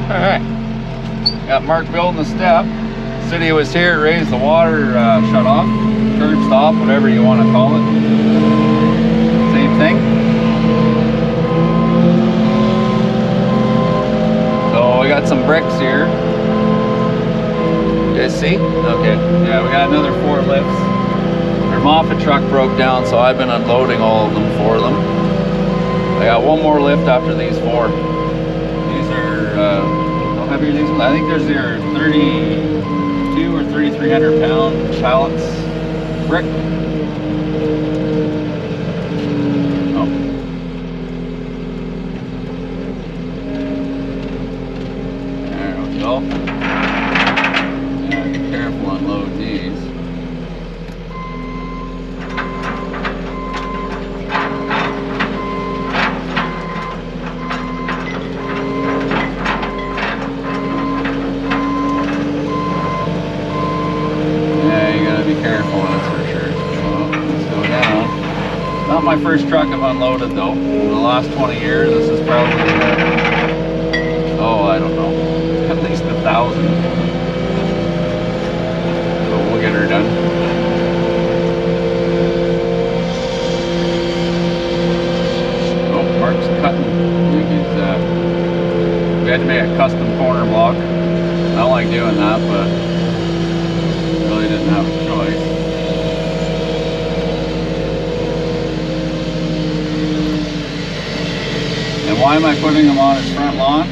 Alright, got Mark building the step. City was here, raised the water shut off, curb stop, whatever you want to call it. Same thing. So we got some bricks here. You guys see? Okay, yeah, we got another 4 lifts. Their Moffett truck broke down, so I've been unloading all of them for them. I got one more lift after these 4. These are, how heavy are these ones? I think there's your 32 or 3,300 pound pallets brick. Oh. There we go. Yeah, be careful unloading these. My first truck I've unloaded though. In the last 20 years, this is probably, oh, I don't know, at least 1,000. So we'll get her done. Oh, Mark's cutting. I think he's, we had to make a custom corner block. I don't like doing that, but really didn't have a choice. And why am I putting them on his front lawn?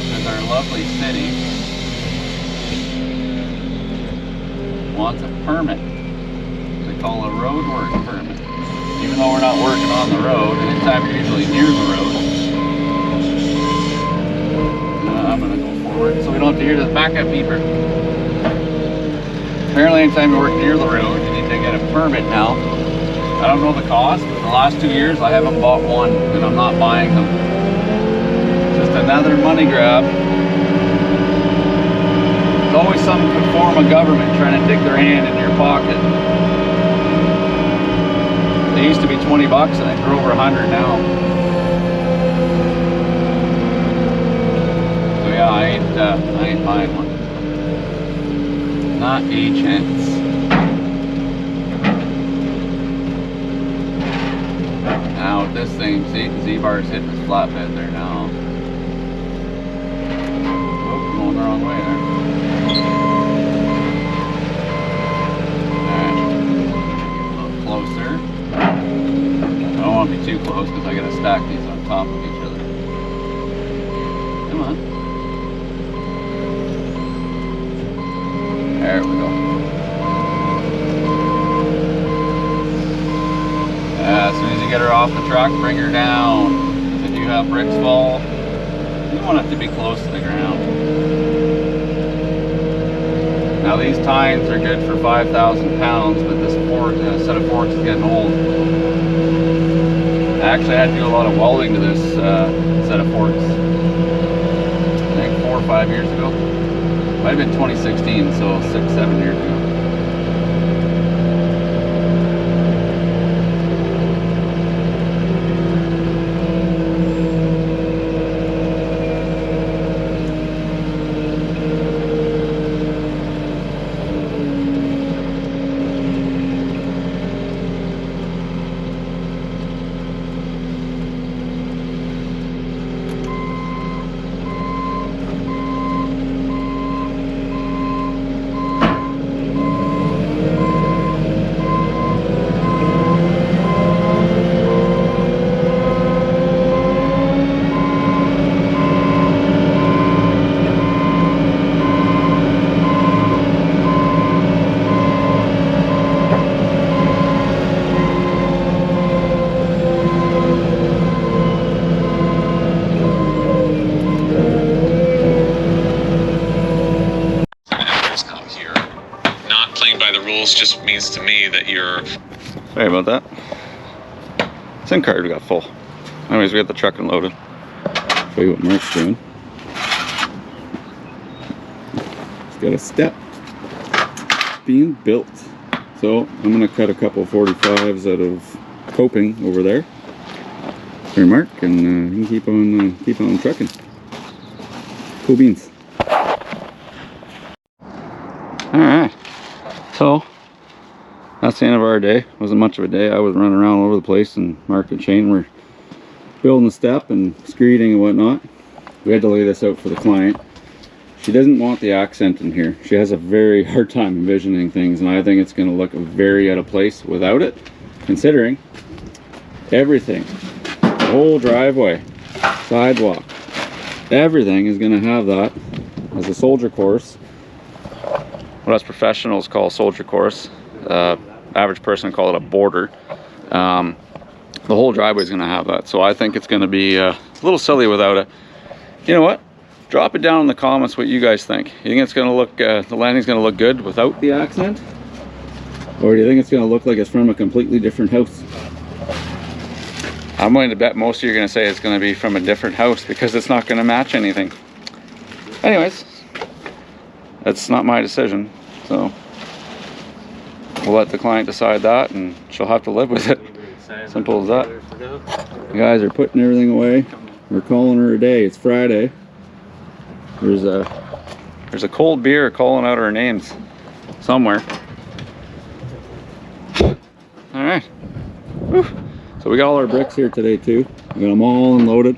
Because our lovely city wants a permit. They call a road work permit. Even though we're not working on the road, anytime you're usually near the road. I'm going to go forward so we don't have to hear the backup beeper. Apparently anytime you work near the road, you need to get a permit now. I don't know the cost, but the last 2 years I haven't bought one, and I'm not buying them. Just another money grab. There's always some form of government trying to dig their hand in your pocket. They used to be 20 bucks, and they're over 100 now. So yeah, I ain't buying one. Not a chance. Now with this thing, see, Z-bar's hitting his flatbed there now. Oh, going the wrong way there. Alright, a little closer. I don't want to be too close because I got to stack these on top of each other. Come on. There we go. As soon as you get her off the truck, bring her down. If you have bricks fall, you want it to be close to the ground. Now these tines are good for 5,000 pounds, but this set of forks is getting old. I actually had to do a lot of welding to this set of forks. I think 4 or 5 years ago. Might have been 2016, so 6-7 years ago. Just means to me that you're... Sorry about that. SIM card got full. Anyways, we got the truck unloaded. Show you what Mark's doing. It's got a step being built. So I'm going to cut a couple 45s out of coping over there. for Mark, and he can keep on trucking. Cool beans. All right, so that's the end of our day. Wasn't much of a day. I was running around all over the place, and Mark and Shane were building the step and screeding and whatnot. We had to lay this out for the client. She doesn't want the accent in here. She has a very hard time envisioning things, and I think it's going to look very out of place without it, considering everything, the whole driveway, sidewalk, everything is going to have that as a soldier course. What us professionals call a soldier course, average person call it a border. The whole driveway is going to have that, so I think it's going to be a little silly without it. You know what? Drop it down in the comments what you guys think. You think it's going to look, the landing's going to look good without the accent? Or do you think it's going to look like it's from a completely different house? I'm willing to bet most of you are going to say it's going to be from a different house because it's not going to match anything. Anyways, that's not my decision, so we'll let the client decide that, and she'll have to live with it. Simple as that. You guys are putting everything away. We're calling her a day. It's Friday. There's a cold beer calling out our names somewhere. All right. Whew. So we got all our bricks here today too. We got them all unloaded.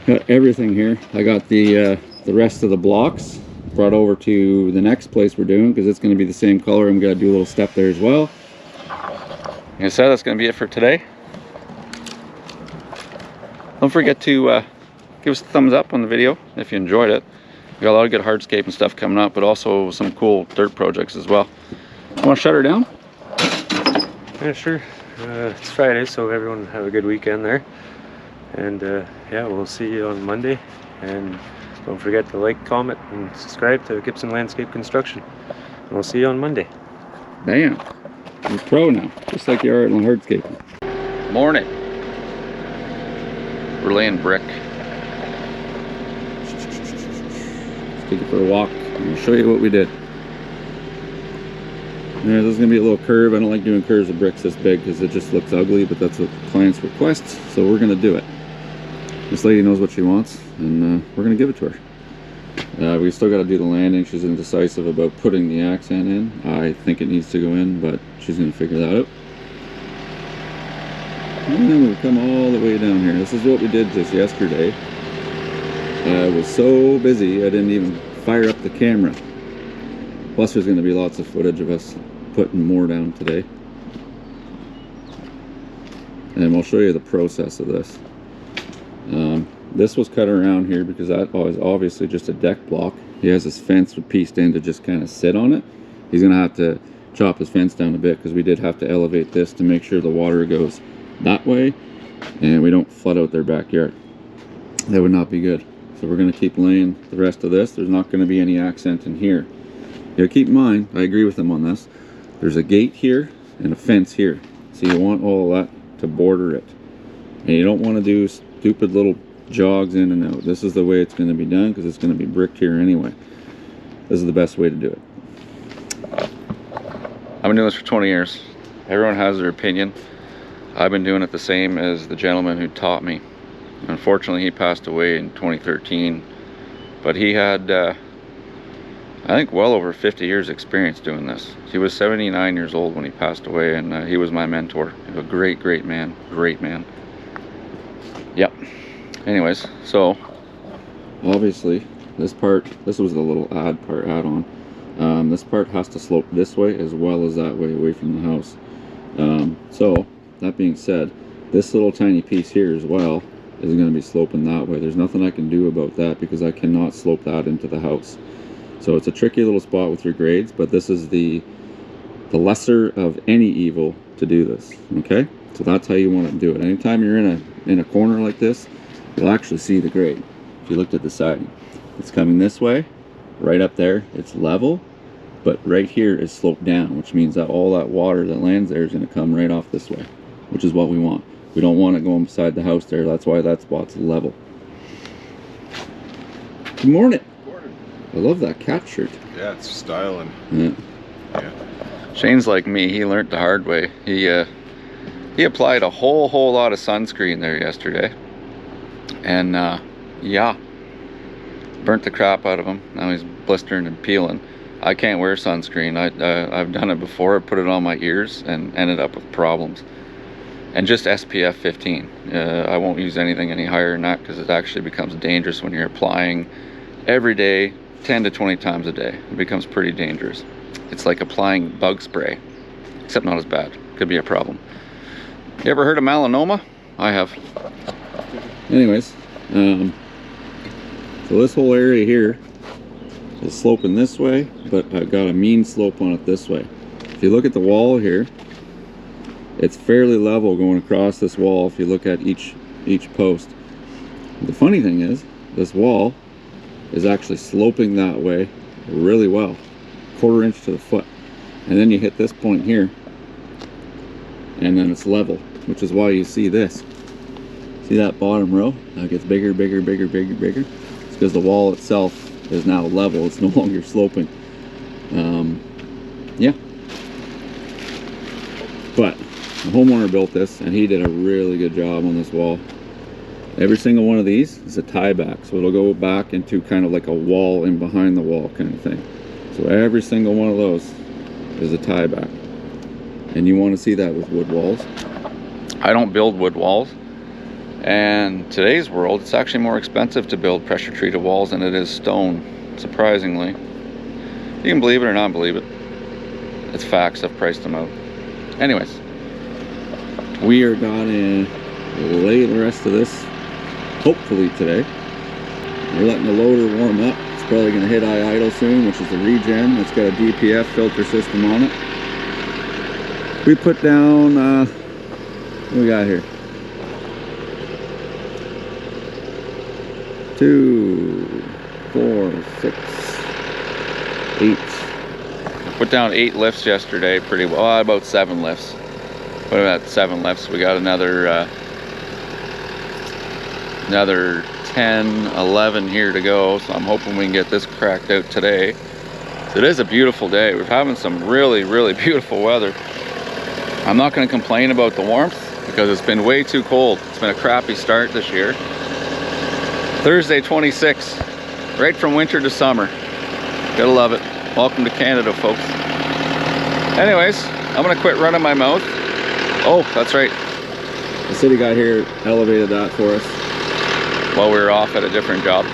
Got everything here. I got the rest of the blocks brought over to the next place we're doing because it's going to be the same color. I'm going to do a little step there as well. Like I said, that's going to be it for today. Don't forget to give us a thumbs up on the video if you enjoyed it. We got a lot of good hardscape and stuff coming up, but also some cool dirt projects as well. Want to shut her down? Yeah, sure. It's Friday, so everyone have a good weekend there. And yeah, we'll see you on Monday. And don't forget to like, comment, and subscribe to Gibson Landscape Construction. And we'll see you on Monday. Bam. You're pro now, just like you are in hardscaping. Morning. We're laying brick. Let's take it for a walk and I'll show you what we did. This is going to be a little curve. I don't like doing curves of bricks this big because it just looks ugly, but that's what the client's request, so we're going to do it. This lady knows what she wants, and we're going to give it to her. We still got to do the landing. She's indecisive about putting the accent in. I think it needs to go in, but she's going to figure that out. And then we'll come all the way down here. This is what we did just yesterday. I was so busy I didn't even fire up the camera. Plus there's going to be lots of footage of us putting more down today. And we'll show you the process of this. This was cut around here because that was obviously just a deck block. He has his fence pieced in to just kind of sit on it. He's going to have to chop his fence down a bit because we did have to elevate this to make sure the water goes that way and we don't flood out their backyard. That would not be good. So we're going to keep laying the rest of this. There's not going to be any accent in here. You gotta keep in mind, I agree with him on this, there's a gate here and a fence here. So you want all of that to border it. And you don't want to do stupid little jogs in and out. This is the way it's going to be done because it's going to be bricked here anyway. This is the best way to do it. I've been doing this for 20 years. Everyone has their opinion. I've been doing it the same as the gentleman who taught me. Unfortunately, he passed away in 2013, but he had I think well over 50 years experience doing this. He was 79 years old when he passed away, and he was my mentor. A great man, great man. Yep. Anyways, so obviously this was the little add-on. This part has to slope this way as well as that way away from the house. So that being said, this little tiny piece here as well is going to be sloping that way. There's nothing I can do about that because I cannot slope that into the house. So it's a tricky little spot with your grades, but this is the lesser of any evil to do this. Okay, so that's how you want to do it. Anytime you're in a corner like this, you'll actually see the grade. If you looked at the siding, it's coming this way, right up there. It's level, but right here is sloped down, which means that all that water that lands there is going to come right off this way, which is what we want. We don't want it going beside the house there. That's why that spot's level. Good morning. I love that cat shirt. Yeah, it's styling. Yeah. Yeah. Shane's like me. He learned the hard way. He He applied a whole lot of sunscreen there yesterday, and yeah, burnt the crap out of him. Now he's blistering and peeling. I can't wear sunscreen. I've done it before. I put it on my ears and ended up with problems. And just SPF 15. I won't use anything any higher than that because it actually becomes dangerous when you're applying every day, 10 to 20 times a day. It becomes pretty dangerous. It's like applying bug spray, except not as bad. Could be a problem. You ever heard of melanoma? I have. Anyways, so this whole area here is sloping this way, but I've got a mean slope on it this way. If you look at the wall here, it's fairly level going across this wall if you look at each post. The funny thing is, this wall is actually sloping that way really well, 1/4 inch to the foot. And then you hit this point here, and then it's level, which is why you see this. See that bottom row? That gets bigger, bigger, bigger, bigger, bigger. It's because the wall itself is now level. It's no longer sloping. Yeah. But the homeowner built this, and he did a really good job on this wall. Every single one of these is a tie back, so it'll go back into kind of like a wall in behind the wall kind of thing. So every single one of those is a tie back, and you want to see that with wood walls. I don't build wood walls, and today's world it's actually more expensive to build pressure treated walls than it is stone, surprisingly. You can believe it or not believe it. It's facts. I've priced them out. Anyways, we are gonna lay the rest of this hopefully today. We're letting the loader warm up. It's probably gonna hit idle soon, which is the regen. It's got a DPF filter system on it. We put down what do we got here? 2, 4, 6, 8. Put down 8 lifts yesterday, pretty well. About 7 lifts. Put about 7 lifts. We got another 10, 11 here to go. So I'm hoping we can get this cracked out today. It is a beautiful day. We're having some really beautiful weather. I'm not going to complain about the warmth because it's been way too cold. It's been a crappy start this year. Thursday 26, right from winter to summer. Gotta love it. Welcome to Canada, folks. Anyways, I'm gonna quit running my mouth. Oh, that's right. The city guy here elevated that for us while we were off at a different job.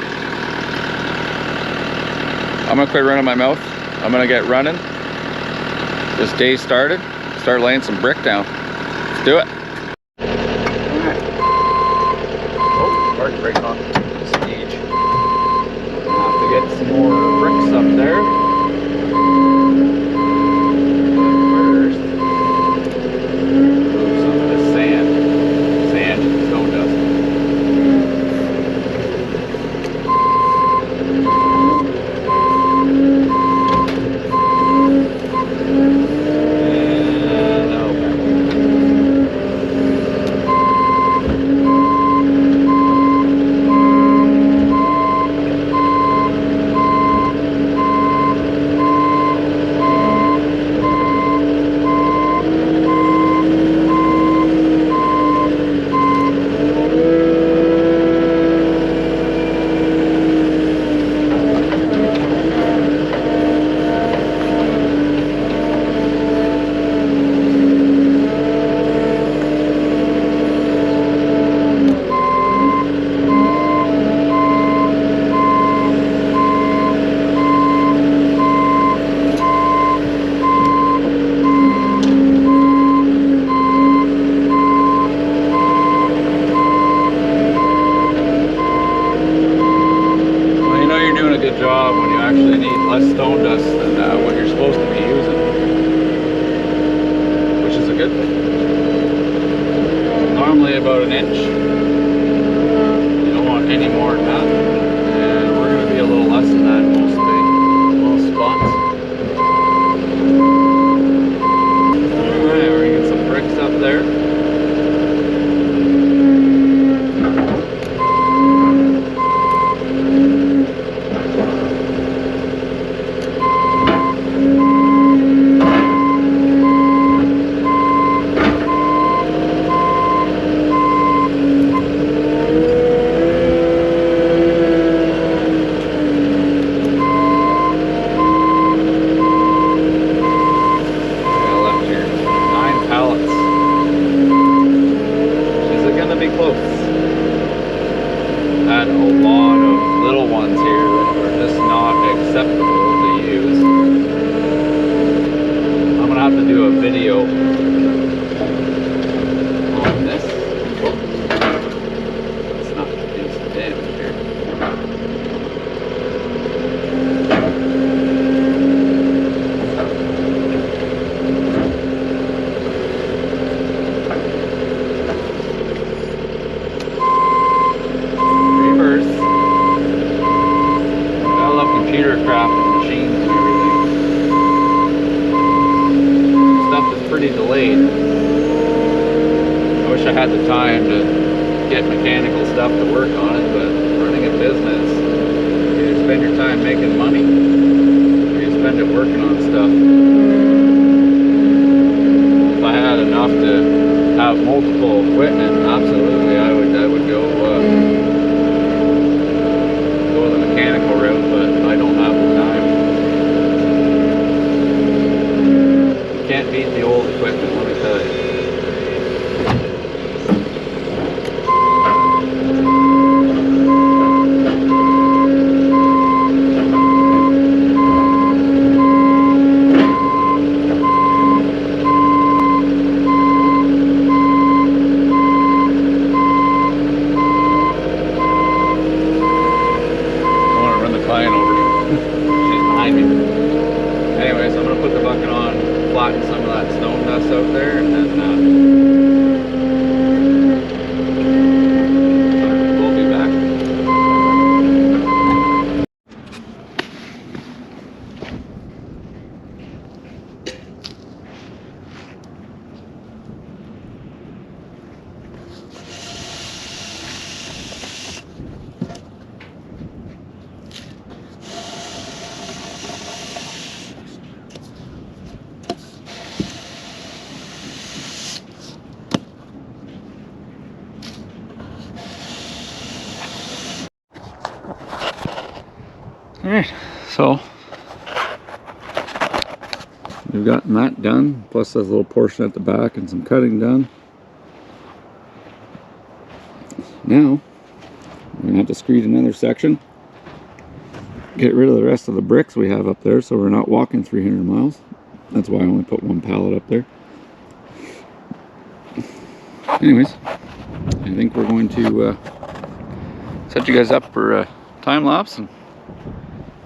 I'm gonna quit running my mouth. I'm gonna get running. This day started. Start laying some brick down. Let's do it. Alright. Oh, hard to break off the stage. Have to get some more bricks up there. First, remove some of this sand and stone dust. Job when you actually need less stone dust than what you're supposed to be using, which is a good thing. Normally about an inch. You don't want any more than that, and we're going to be a little less than that in most spots. Alright, we're going to get some bricks up there. had a lot of little ones here that were just not acceptable to use. I'm gonna have to do a video on this. Let's not do some damage here. Computer craft and machines and everything. Stuff is pretty delayed. I wish I had the time to get mechanical stuff to work on it, but running a business, you either spend your time making money or you spend it working on stuff. If I had enough to have multiple equipment, absolutely I would go the mechanical route, but I don't have the time. You can't beat the old equipment, let me tell you. Client over. She's behind me. Anyways, I'm gonna put the bucket on, flatten some of that stone dust out there, and then we'll be back. Alright, so we've gotten that done, plus there's a little portion at the back and some cutting done. Now, we're going to have to screed another section, get rid of the rest of the bricks we have up there so we're not walking 300 miles. That's why I only put one pallet up there. Anyways, I think we're going to set you guys up for a time lapse and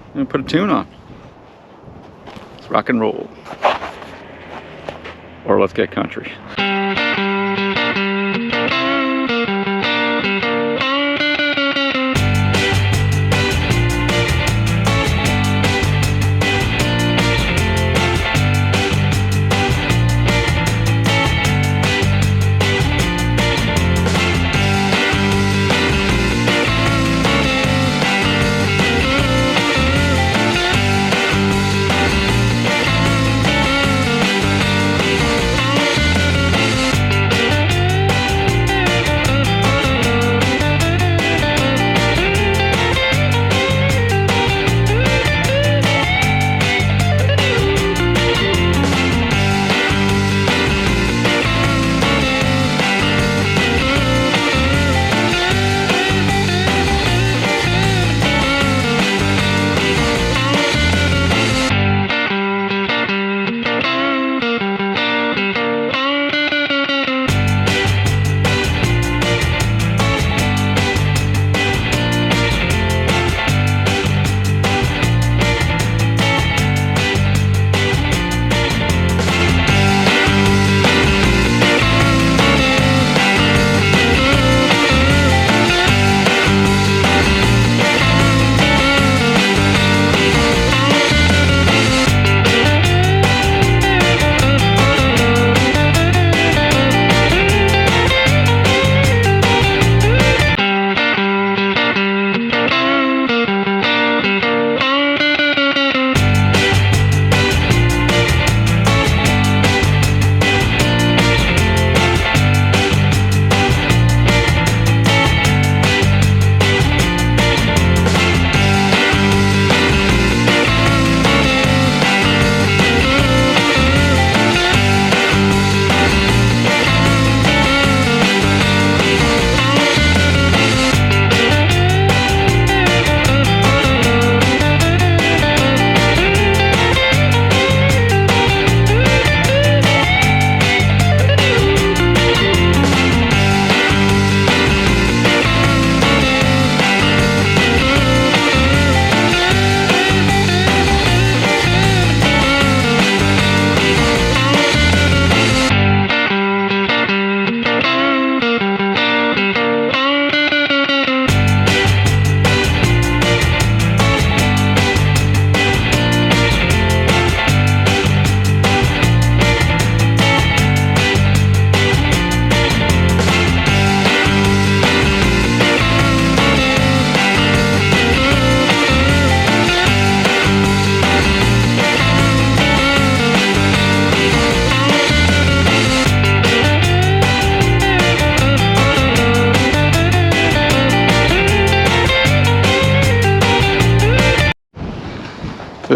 I'm gonna put a tune on. Let's rock and roll. Or let's get country.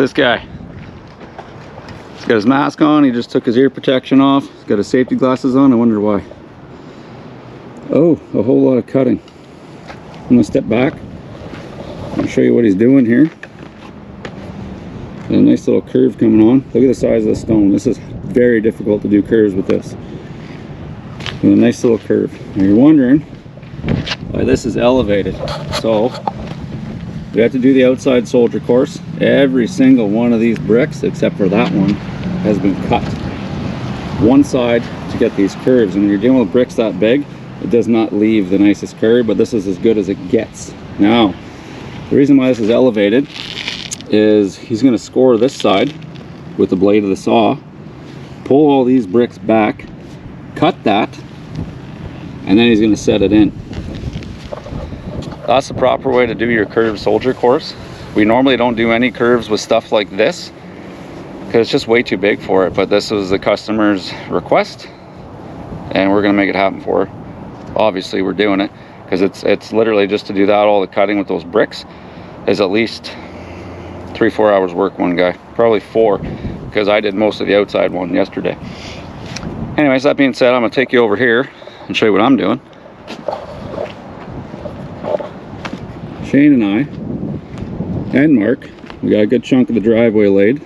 Look at this guy. He's got his mask on. He just took his ear protection off. He's got his safety glasses on. I wonder why. Oh, a whole lot of cutting. I'm gonna step back. I'll show you what he's doing here. A nice little curve coming on. Look at the size of the stone. This is very difficult to do curves with this. With a nice little curve. And you're wondering why this is elevated. So we have to do the outside soldier course. Every single one of these bricks, except for that one, has been cut. One side to get these curves. And when you're dealing with bricks that big, it does not leave the nicest curve, but this is as good as it gets. Now, the reason why this is elevated is he's going to score this side with the blade of the saw, pull all these bricks back, cut that, and then he's going to set it in. That's the proper way to do your curved soldier course. We normally don't do any curves with stuff like this because it's just way too big for it, but this was the customer's request and we're going to make it happen for her. Obviously we're doing it because it's literally just to do that. All the cutting with those bricks is at least 3-4 hours work. One guy, probably 4, because I did most of the outside one yesterday. Anyways, that being said, I'm gonna take you over here and show you what I'm doing. Shane and I and Mark, we got a good chunk of the driveway laid.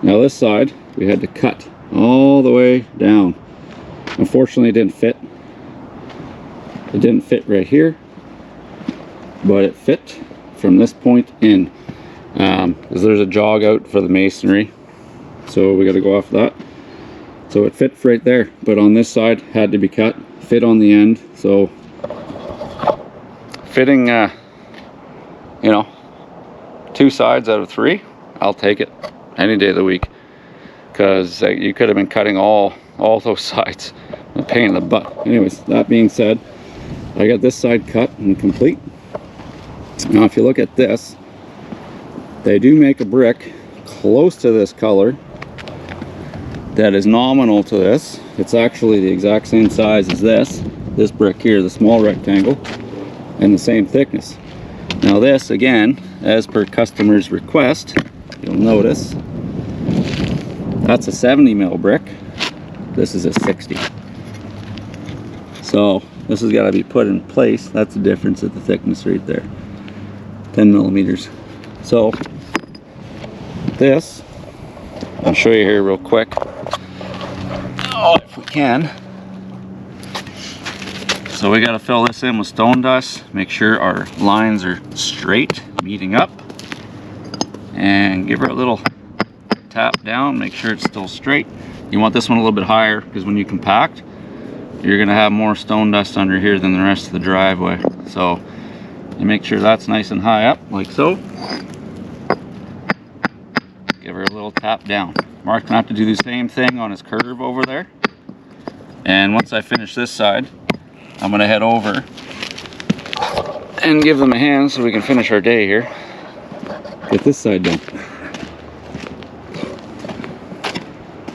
Now this side we had to cut all the way down. Unfortunately it didn't fit. It didn't fit right here, but it fit from this point in, because there's a jog out for the masonry, so we got to go off that. So it fit right there, but on this side had to be cut, fit on the end. So fitting, you know, 2 sides out of 3, I'll take it any day of the week, because you could have been cutting all those sides. A pain in the butt. Anyways, that being said, I got this side cut and complete. Now if you look at this, they do make a brick close to this color that is nominal to this. It's actually the exact same size as this brick here, the small rectangle, and the same thickness. Now this, again, as per customer's request, you'll notice that's a 70 mil brick. This is a 60. So this has got to be put in place. That's the difference at the thickness right there, 10 millimeters. So this, I'll show you here real quick. Oh, if we can. So we got to fill this in with stone dust, make sure our lines are straight, meeting up, and give her a little tap down, make sure it's still straight. You want this one a little bit higher, because when you compact, you're going to have more stone dust under here than the rest of the driveway. So you make sure that's nice and high up, like so. Give her a little tap down. Mark's gonna have to do the same thing on his curve over there. And once I finish this side, I'm gonna head over and give them a hand so we can finish our day here. Get this side done.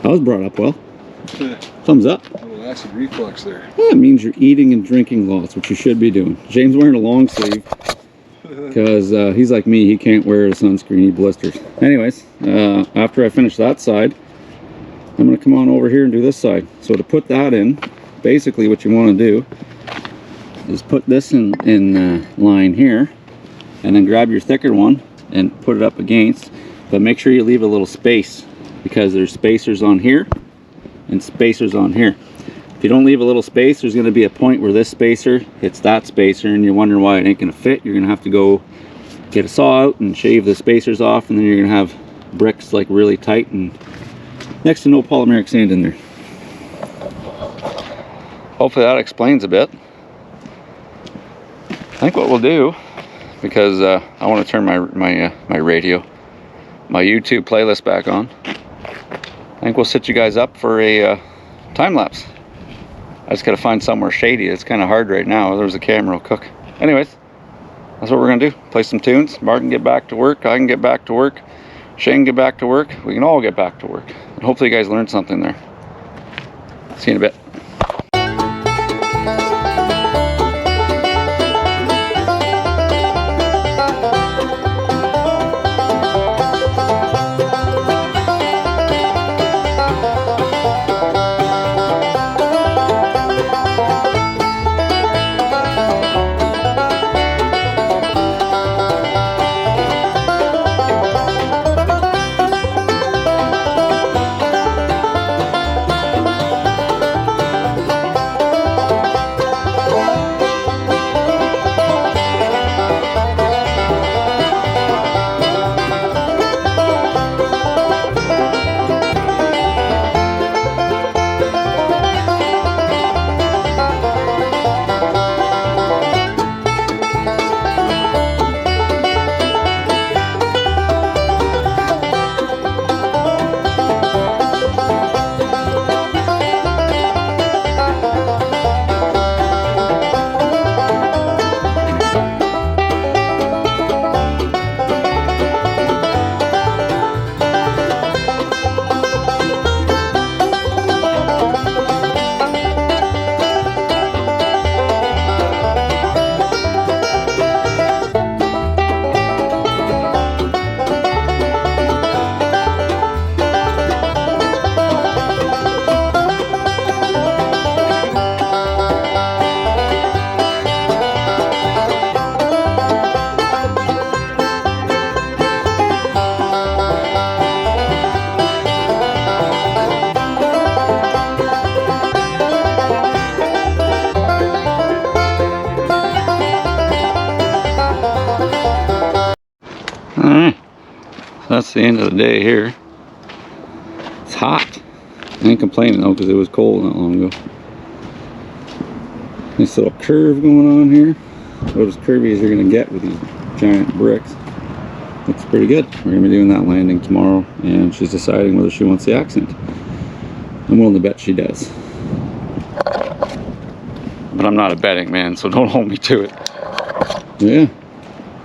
That was brought up well. Thumbs up. Acid reflux there. Yeah, it means you're eating and drinking lots, which you should be doing. James wearing a long sleeve because he's like me, he can't wear a sunscreen, he blisters. Anyways, after I finish that side, I'm going to come on over here and do this side. So to put that in, basically what you want to do is put this in line here, and then grab your thicker one and put it up against, but make sure you leave a little space, because there's spacers on here and spacers on here. If you don't leave a little space, there's going to be a point where this spacer hits that spacer and you're wondering why it ain't going to fit. You're going to have to go get a saw out and shave the spacers off, and then you're going to have bricks like really tight and next to no polymeric sand in there. Hopefully that explains a bit. I think what we'll do, because I want to turn my radio, my YouTube playlist back on, I think we'll set you guys up for a time lapse. I just got to find somewhere shady. It's kind of hard right now. There's a camera will cook. Anyways, that's what we're going to do. Play some tunes. Mark can get back to work. I can get back to work. Shane can get back to work. We can all get back to work. And hopefully you guys learned something there. See you in a bit. Alright, that's the end of the day here. It's hot. I ain't complaining though because it was cold not long ago. Nice little curve going on here. About as curvy as you're going to get with these giant bricks. Looks pretty good. We're going to be doing that landing tomorrow, and she's deciding whether she wants the accent. I'm willing to bet she does. But I'm not a betting man, so don't hold me to it. Yeah,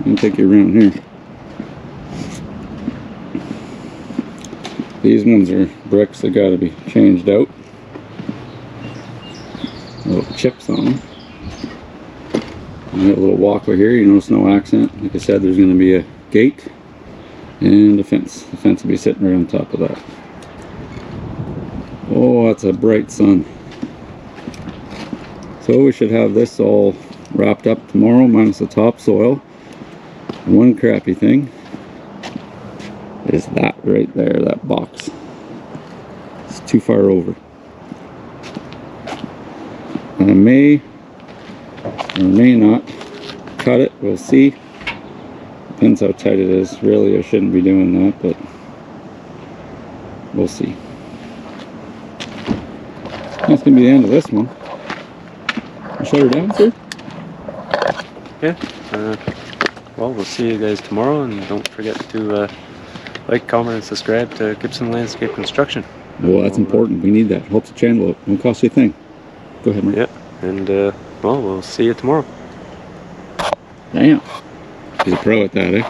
I can take you around here. These ones are bricks that got to be changed out. Little chips on them. We got a little walkway here. You notice no accent. Like I said, there's going to be a gate and a fence. The fence will be sitting right on top of that. Oh, that's a bright sun. So we should have this all wrapped up tomorrow, minus the topsoil. One crappy thing is that right there, that box. It's too far over. And I may or may not cut it. We'll see. Depends how tight it is. Really, I shouldn't be doing that, but we'll see. That's gonna be the end of this one. Shut her down, sir? Yeah. Well, we'll see you guys tomorrow, and don't forget to like, comment, and subscribe to Gibson Landscape Construction. Well, that's important. We need that. Helps the channel out. Won't cost you a thing. Go ahead, Mark. Yeah. And well, we'll see you tomorrow. Damn. He's a pro at that, eh?